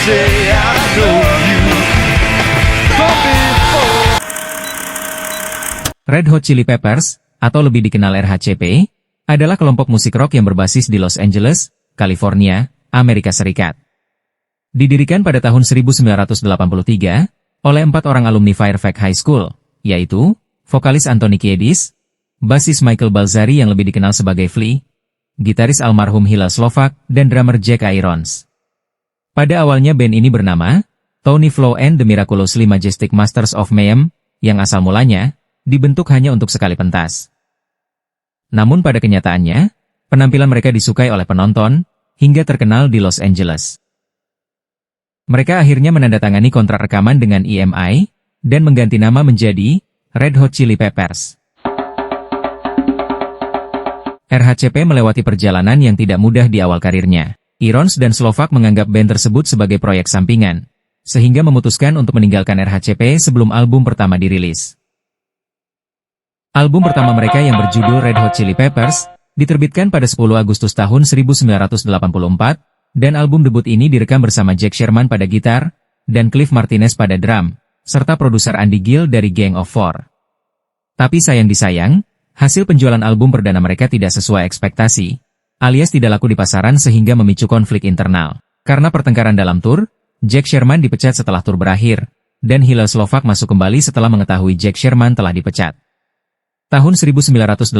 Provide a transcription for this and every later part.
Say I know you from before. Red Hot Chili Peppers, atau lebih dikenal RHCP, adalah kelompok musik rock yang berbasis di Los Angeles, California, Amerika Serikat. Didirikan pada tahun 1983 oleh 4 orang alumni Fairfax High School, yaitu vokalis Anthony Kiedis, basis Michael Balzari yang lebih dikenal sebagai Flea, gitaris almarhum Hillel Slovak, dan drummer Jack Irons. Pada awalnya band ini bernama Tony Flo and the Miraculously Majestic Masters of Mayhem, yang asal mulanya dibentuk hanya untuk sekali pentas. Namun pada kenyataannya, penampilan mereka disukai oleh penonton, hingga terkenal di Los Angeles. Mereka akhirnya menandatangani kontrak rekaman dengan EMI, dan mengganti nama menjadi Red Hot Chili Peppers. RHCP melewati perjalanan yang tidak mudah di awal karirnya. Irons dan Slovak menganggap band tersebut sebagai proyek sampingan, sehingga memutuskan untuk meninggalkan RHCP sebelum album pertama dirilis. Album pertama mereka yang berjudul Red Hot Chili Peppers, diterbitkan pada 10 Agustus tahun 1984, dan album debut ini direkam bersama Jack Sherman pada gitar, dan Cliff Martinez pada drum, serta produser Andy Gill dari Gang of Four. Tapi sayang disayang, hasil penjualan album perdana mereka tidak sesuai ekspektasi, alias tidak laku di pasaran sehingga memicu konflik internal. Karena pertengkaran dalam tur, Jack Sherman dipecat setelah tur berakhir, dan Hillel Slovak masuk kembali setelah mengetahui Jack Sherman telah dipecat. Tahun 1985,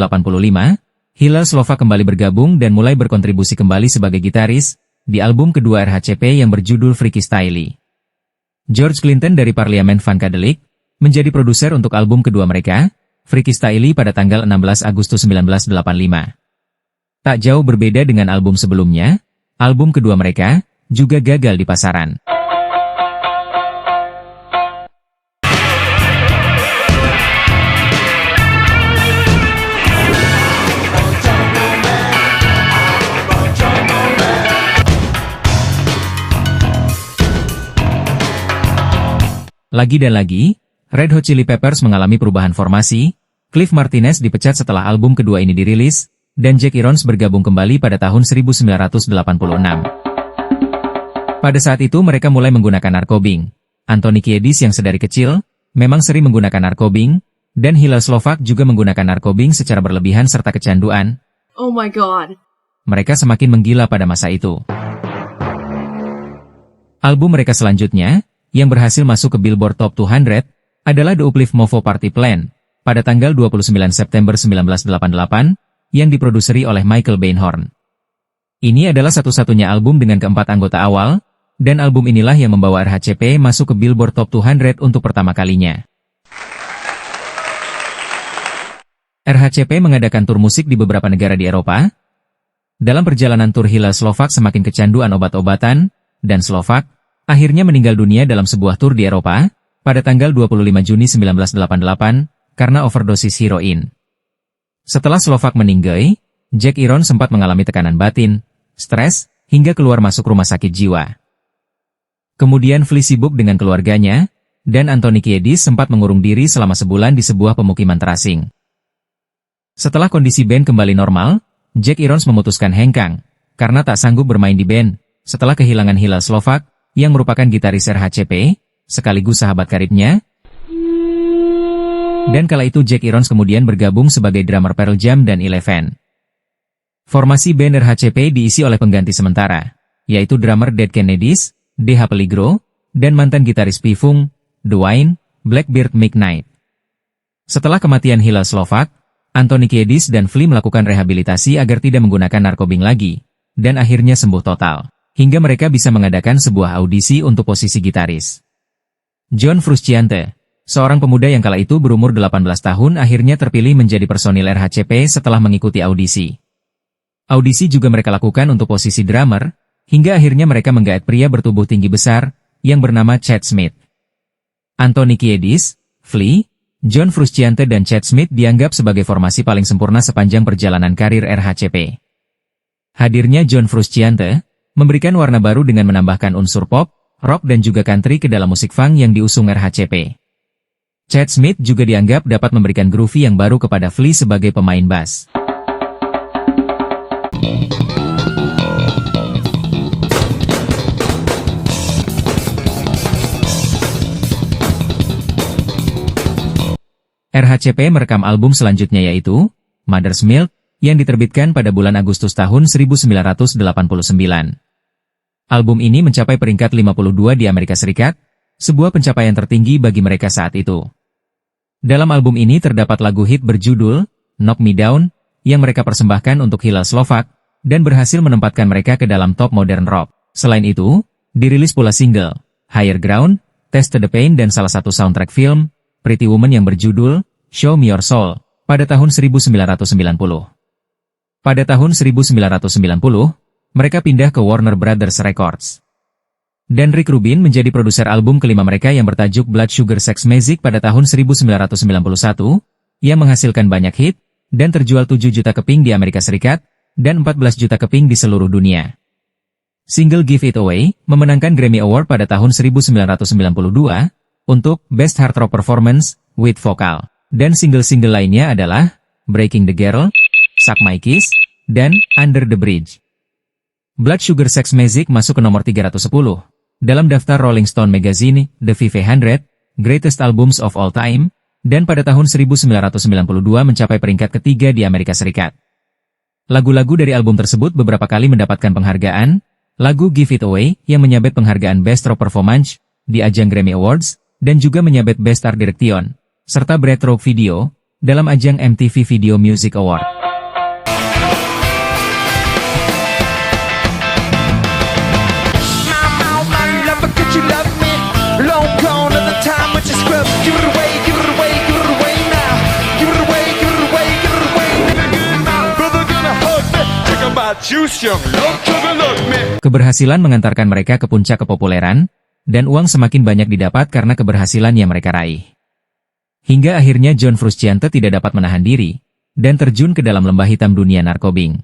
Hillel Slovak kembali bergabung dan mulai berkontribusi kembali sebagai gitaris di album kedua RHCP yang berjudul Freaky Styley. George Clinton dari Parliament Funkadelic menjadi produser untuk album kedua mereka, Freaky Styley, pada tanggal 16 Agustus 1985. Tak jauh berbeda dengan album sebelumnya, album kedua mereka juga gagal di pasaran. Lagi dan lagi, Red Hot Chili Peppers mengalami perubahan formasi. Cliff Martinez dipecat setelah album kedua ini dirilis, dan Jack Irons bergabung kembali pada tahun 1986. Pada saat itu mereka mulai menggunakan narkobing. Anthony Kiedis yang sedari kecil memang sering menggunakan narkobing, dan Hillel Slovak juga menggunakan narkobing secara berlebihan serta kecanduan. Oh my god. Mereka semakin menggila pada masa itu. Album mereka selanjutnya, yang berhasil masuk ke Billboard Top 200, adalah The Uplift Mofo Party Plan, pada tanggal 29 September 1988, yang diproduseri oleh Michael Beinhorn. Ini adalah satu-satunya album dengan keempat anggota awal, dan album inilah yang membawa RHCP masuk ke Billboard Top 200 untuk pertama kalinya. RHCP mengadakan tur musik di beberapa negara di Eropa. Dalam perjalanan tur, Hillel Slovak semakin kecanduan obat-obatan, dan Slovak akhirnya meninggal dunia dalam sebuah tur di Eropa, pada tanggal 25 Juni 1988, karena overdosis heroin. Setelah Slovak meninggal, Jack Irons sempat mengalami tekanan batin, stres, hingga keluar masuk rumah sakit jiwa. Kemudian Flea sibuk dengan keluarganya, dan Anthony Kiedis sempat mengurung diri selama sebulan di sebuah pemukiman terasing. Setelah kondisi band kembali normal, Jack Irons memutuskan hengkang, karena tak sanggup bermain di band, setelah kehilangan Hillel Slovak, yang merupakan gitaris RHCP, sekaligus sahabat karibnya. Dan kala itu Jack Irons kemudian bergabung sebagai drummer Pearl Jam dan Eleven. Formasi band RHCP diisi oleh pengganti sementara, yaitu drummer Dead Kennedys, D.H. Peligro, dan mantan gitaris P-Funk, Dwayne Blackbeard McKnight. Setelah kematian Hillel Slovak, Anthony Kiedis dan Flea melakukan rehabilitasi agar tidak menggunakan narkobing lagi, dan akhirnya sembuh total, hingga mereka bisa mengadakan sebuah audisi untuk posisi gitaris. John Frusciante, seorang pemuda yang kala itu berumur 18 tahun, akhirnya terpilih menjadi personil RHCP setelah mengikuti audisi. Audisi juga mereka lakukan untuk posisi drummer, hingga akhirnya mereka menggaet pria bertubuh tinggi besar, yang bernama Chad Smith. Anthony Kiedis, Flea, John Frusciante dan Chad Smith dianggap sebagai formasi paling sempurna sepanjang perjalanan karir RHCP. Hadirnya John Frusciante memberikan warna baru dengan menambahkan unsur pop, rock dan juga country ke dalam musik funk yang diusung RHCP. Chad Smith juga dianggap dapat memberikan groovy yang baru kepada Flea sebagai pemain bass. RHCP merekam album selanjutnya yaitu Mother's Milk, yang diterbitkan pada bulan Agustus tahun 1989. Album ini mencapai peringkat 52 di Amerika Serikat, sebuah pencapaian tertinggi bagi mereka saat itu. Dalam album ini terdapat lagu hit berjudul Knock Me Down, yang mereka persembahkan untuk Hillel Slovak, dan berhasil menempatkan mereka ke dalam top modern rock. Selain itu, dirilis pula single Higher Ground, Taste the Pain dan salah satu soundtrack film, Pretty Woman yang berjudul Show Me Your Soul, pada tahun 1990. Pada tahun 1990, mereka pindah ke Warner Brothers Records. Dan Rick Rubin menjadi produser album kelima mereka yang bertajuk Blood Sugar Sex Magic pada tahun 1991, yang menghasilkan banyak hit, dan terjual 7 juta keping di Amerika Serikat, dan 14 juta keping di seluruh dunia. Single Give It Away memenangkan Grammy Award pada tahun 1992 untuk Best Hard Rock Performance with Vocal. Dan single-single lainnya adalah Breaking the Girl, Suck My Kiss, dan Under the Bridge. Blood Sugar Sex Magic masuk ke nomor 310 dalam daftar Rolling Stone Magazine The 500 Greatest Albums of All Time, dan pada tahun 1992 mencapai peringkat ketiga di Amerika Serikat. Lagu-lagu dari album tersebut beberapa kali mendapatkan penghargaan. Lagu Give It Away yang menyabet penghargaan Best Rock Performance di ajang Grammy Awards, dan juga menyabet Best Art Direction, serta Breakthrough Video dalam ajang MTV Video Music Award. Keberhasilan mengantarkan mereka ke puncak kepopuleran, dan uang semakin banyak didapat karena keberhasilan yang mereka raih. Hingga akhirnya John Frusciante tidak dapat menahan diri, dan terjun ke dalam lembah hitam dunia narkobing.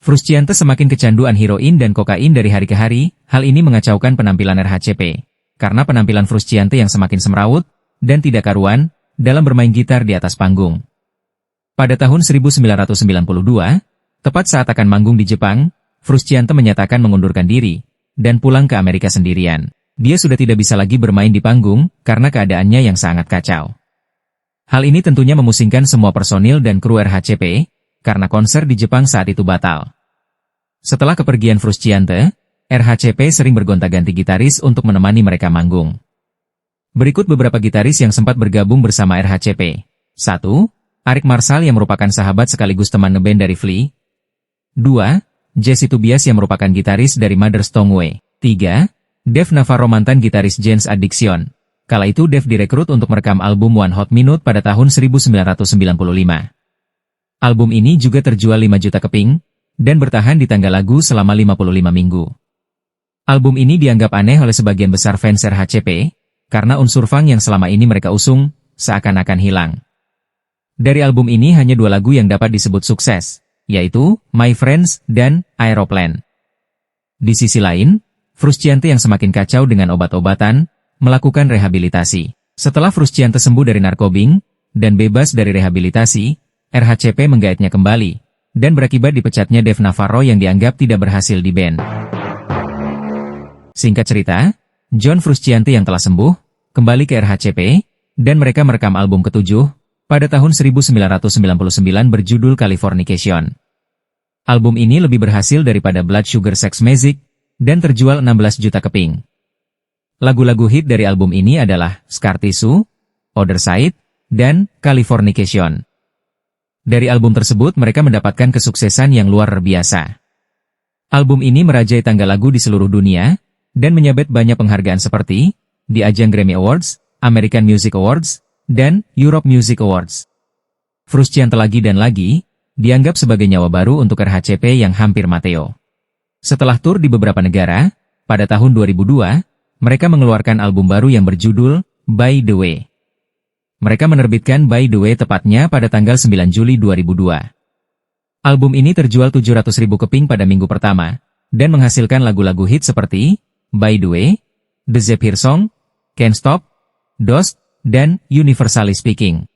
Frusciante semakin kecanduan heroin dan kokain dari hari ke hari. Hal ini mengacaukan penampilan RHCP, karena penampilan Frusciante yang semakin semrawut, dan tidak karuan, dalam bermain gitar di atas panggung. Pada tahun 1992, tepat saat akan manggung di Jepang, Frusciante menyatakan mengundurkan diri, dan pulang ke Amerika sendirian. Dia sudah tidak bisa lagi bermain di panggung, karena keadaannya yang sangat kacau. Hal ini tentunya memusingkan semua personil dan kru RHCP, karena konser di Jepang saat itu batal. Setelah kepergian Frusciante, RHCP sering bergonta-ganti gitaris untuk menemani mereka manggung. Berikut beberapa gitaris yang sempat bergabung bersama RHCP. 1. Arik Marshall yang merupakan sahabat sekaligus teman ngeband dari Flea. 2. Jesse Tobias yang merupakan gitaris dari Mother's Tongue. 3. Dave Navarro mantan gitaris Jane's Addiction. Kala itu Dave direkrut untuk merekam album One Hot Minute pada tahun 1995. Album ini juga terjual 5 juta keping, dan bertahan di tangga lagu selama 55 minggu. Album ini dianggap aneh oleh sebagian besar fans RHCP, karena unsur funk yang selama ini mereka usung, seakan-akan hilang. Dari album ini hanya 2 lagu yang dapat disebut sukses, yaitu My Friends dan Aeroplane. Di sisi lain, Frusciante yang semakin kacau dengan obat-obatan, melakukan rehabilitasi. Setelah Frusciante sembuh dari narkobing, dan bebas dari rehabilitasi, RHCP menggaetnya kembali, dan berakibat dipecatnya Dave Navarro yang dianggap tidak berhasil di band. Singkat cerita, John Frusciante yang telah sembuh, kembali ke RHCP, dan mereka merekam album ke-7, pada tahun 1999 berjudul Californication. Album ini lebih berhasil daripada Blood Sugar Sex Magic, dan terjual 16 juta keping. Lagu-lagu hit dari album ini adalah Scar Tissue, Other Side, dan Californication. Dari album tersebut mereka mendapatkan kesuksesan yang luar biasa. Album ini merajai tangga lagu di seluruh dunia, dan menyabet banyak penghargaan seperti di ajang Grammy Awards, American Music Awards, dan Europe Music Awards. Frusciante lagi dan lagi, dianggap sebagai nyawa baru untuk RHCP yang hampir mateo. Setelah tur di beberapa negara, pada tahun 2002, mereka mengeluarkan album baru yang berjudul By the Way. Mereka menerbitkan By the Way tepatnya pada tanggal 9 Juli 2002. Album ini terjual 700.000 keping pada minggu pertama, dan menghasilkan lagu-lagu hit seperti By the Way, The Zephyr Song, Can't Stop, Dust, dan Universally Speaking.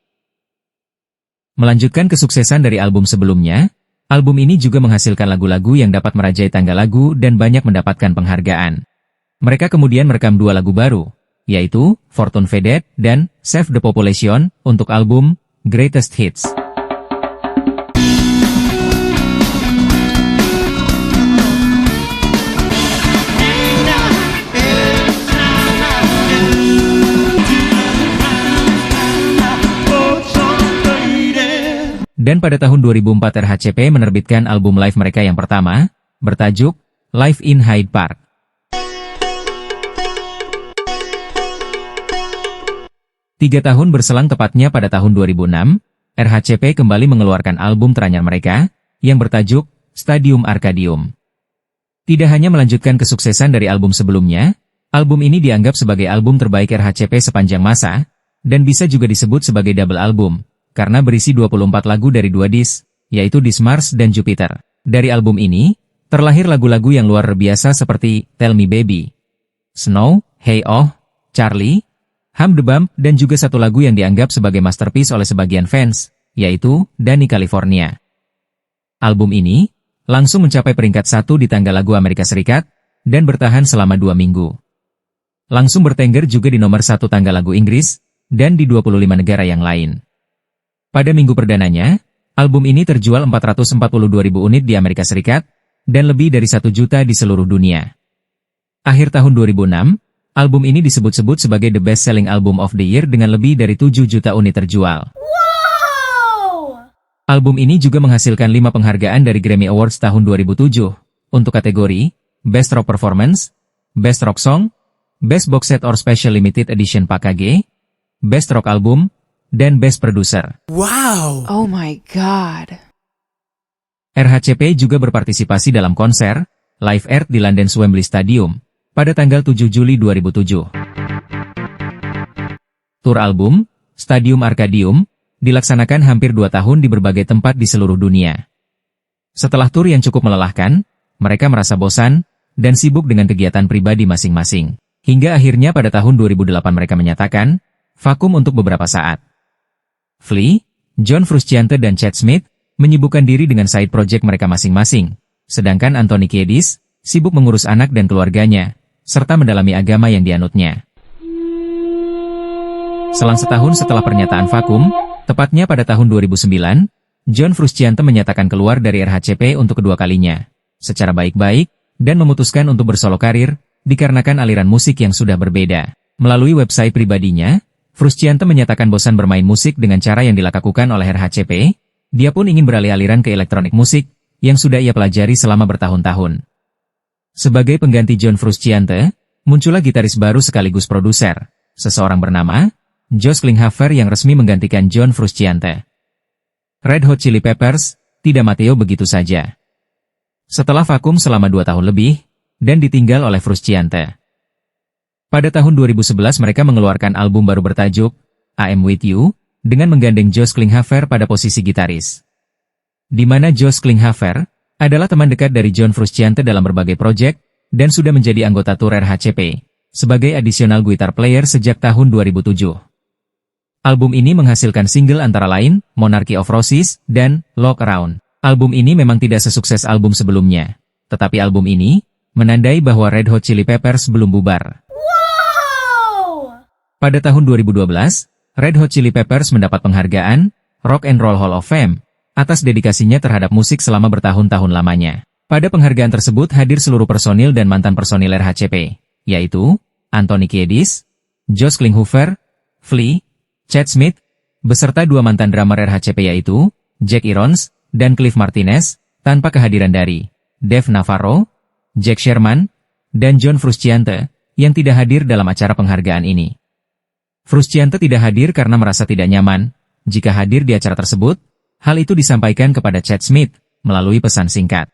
Melanjutkan kesuksesan dari album sebelumnya, album ini juga menghasilkan lagu-lagu yang dapat merajai tangga lagu dan banyak mendapatkan penghargaan. Mereka kemudian merekam 2 lagu baru, yaitu Fortune Faded dan Save the Population untuk album Greatest Hits. Dan pada tahun 2004 RHCP menerbitkan album live mereka yang pertama, bertajuk Live in Hyde Park. Tiga tahun berselang tepatnya pada tahun 2006, RHCP kembali mengeluarkan album teranyar mereka, yang bertajuk Stadium Arcadium. Tidak hanya melanjutkan kesuksesan dari album sebelumnya, album ini dianggap sebagai album terbaik RHCP sepanjang masa, dan bisa juga disebut sebagai double album, karena berisi 24 lagu dari 2 disc, yaitu disc Mars dan Jupiter. Dari album ini, terlahir lagu-lagu yang luar biasa seperti Tell Me Baby, Snow, Hey Oh, Charlie, Hum the Bump, dan juga satu lagu yang dianggap sebagai masterpiece oleh sebagian fans, yaitu Danny California. Album ini langsung mencapai peringkat 1 di tangga lagu Amerika Serikat, dan bertahan selama 2 minggu. Langsung bertengger juga di nomor 1 tangga lagu Inggris, dan di 25 negara yang lain. Pada minggu perdananya, album ini terjual 442.000 unit di Amerika Serikat, dan lebih dari 1 juta di seluruh dunia. Akhir tahun 2006, album ini disebut-sebut sebagai the best-selling album of the year dengan lebih dari 7 juta unit terjual. Wow! Album ini juga menghasilkan 5 penghargaan dari Grammy Awards tahun 2007, untuk kategori Best Rock Performance, Best Rock Song, Best Box Set or Special Limited Edition PKG, Best Rock Album, dan Best Producer. Wow! Oh my God! RHCP juga berpartisipasi dalam konser Live Earth di London Wembley Stadium pada tanggal 7 Juli 2007. Tur album Stadium Arcadium dilaksanakan hampir 2 tahun di berbagai tempat di seluruh dunia. Setelah tur yang cukup melelahkan, mereka merasa bosan dan sibuk dengan kegiatan pribadi masing-masing. Hingga akhirnya pada tahun 2008 mereka menyatakan vakum untuk beberapa saat. Flea, John Frusciante dan Chad Smith menyibukkan diri dengan side project mereka masing-masing, sedangkan Anthony Kiedis sibuk mengurus anak dan keluarganya, serta mendalami agama yang dianutnya. Selang setahun setelah pernyataan vakum, tepatnya pada tahun 2009, John Frusciante menyatakan keluar dari RHCP untuk kedua kalinya, secara baik-baik, dan memutuskan untuk bersolo karir, dikarenakan aliran musik yang sudah berbeda. Melalui website pribadinya, Frusciante menyatakan bosan bermain musik dengan cara yang dilakukan oleh RHCP, dia pun ingin beralih aliran ke elektronik musik, yang sudah ia pelajari selama bertahun-tahun. Sebagai pengganti John Frusciante, muncullah gitaris baru sekaligus produser, seseorang bernama Josh Klinghoffer yang resmi menggantikan John Frusciante. Red Hot Chili Peppers tidak Mateo begitu saja. Setelah vakum selama 2 tahun lebih, dan ditinggal oleh Frusciante. Pada tahun 2011 mereka mengeluarkan album baru bertajuk I'm With You, dengan menggandeng Josh Klinghoffer pada posisi gitaris. Di mana Josh Klinghoffer adalah teman dekat dari John Frusciante dalam berbagai proyek, dan sudah menjadi anggota tur RHCP, sebagai additional guitar player sejak tahun 2007. Album ini menghasilkan single antara lain Monarchy of Roses dan Look Around. Album ini memang tidak sesukses album sebelumnya, tetapi album ini menandai bahwa Red Hot Chili Peppers belum bubar. Pada tahun 2012, Red Hot Chili Peppers mendapat penghargaan Rock and Roll Hall of Fame atas dedikasinya terhadap musik selama bertahun-tahun lamanya. Pada penghargaan tersebut hadir seluruh personil dan mantan personil RHCP, yaitu Anthony Kiedis, Josh Klinghoffer, Flea, Chad Smith, beserta 2 mantan drummer RHCP yaitu Jack Irons dan Cliff Martinez, tanpa kehadiran dari Dave Navarro, Jack Sherman, dan John Frusciante, yang tidak hadir dalam acara penghargaan ini. Frusciante tidak hadir karena merasa tidak nyaman. Jika hadir di acara tersebut, hal itu disampaikan kepada Chad Smith melalui pesan singkat.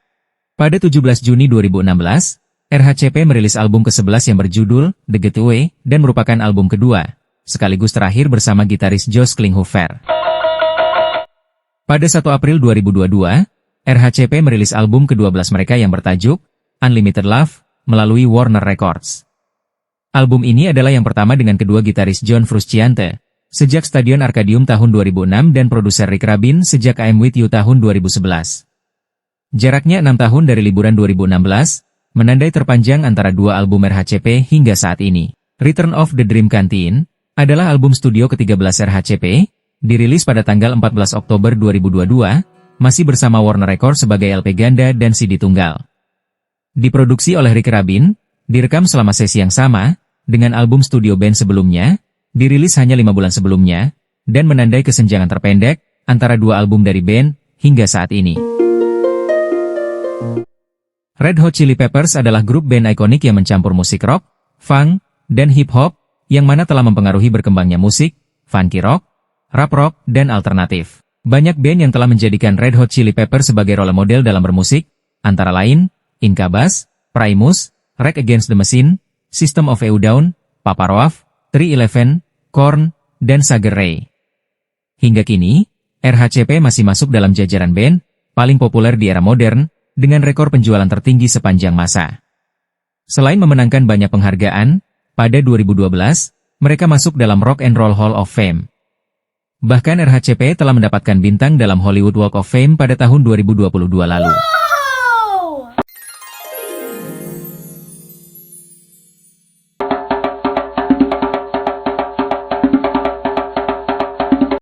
Pada 17 Juni 2016, RHCP merilis album ke-11 yang berjudul The Getaway dan merupakan album kedua, sekaligus terakhir bersama gitaris Josh Klinghoffer. Pada 1 April 2022, RHCP merilis album ke-12 mereka yang bertajuk Unlimited Love melalui Warner Records. Album ini adalah yang pertama dengan kedua gitaris John Frusciante, sejak Stadion Arcadium tahun 2006 dan produser Rick Rubin sejak I'm With You tahun 2011. Jaraknya 6 tahun dari liburan 2016, menandai terpanjang antara 2 album RHCP hingga saat ini. Return of the Dream Canteen adalah album studio ke-13 RHCP, dirilis pada tanggal 14 Oktober 2022, masih bersama Warner Records sebagai LP ganda dan CD tunggal. Diproduksi oleh Rick Rubin, direkam selama sesi yang sama, dengan album studio band sebelumnya, dirilis hanya 5 bulan sebelumnya, dan menandai kesenjangan terpendek antara dua album dari band hingga saat ini. Red Hot Chili Peppers adalah grup band ikonik yang mencampur musik rock, funk, dan hip-hop, yang mana telah mempengaruhi berkembangnya musik, funky rock, rap rock, dan alternatif. Banyak band yang telah menjadikan Red Hot Chili Peppers sebagai role model dalam bermusik, antara lain, Incubus, Primus, Rage Against the Machine, System of a Down, Papa Roach, 311, Korn, dan Sugar Ray. Hingga kini, RHCP masih masuk dalam jajaran band paling populer di era modern, dengan rekor penjualan tertinggi sepanjang masa. Selain memenangkan banyak penghargaan, pada 2012, mereka masuk dalam Rock and Roll Hall of Fame. Bahkan RHCP telah mendapatkan bintang dalam Hollywood Walk of Fame pada tahun 2022 lalu.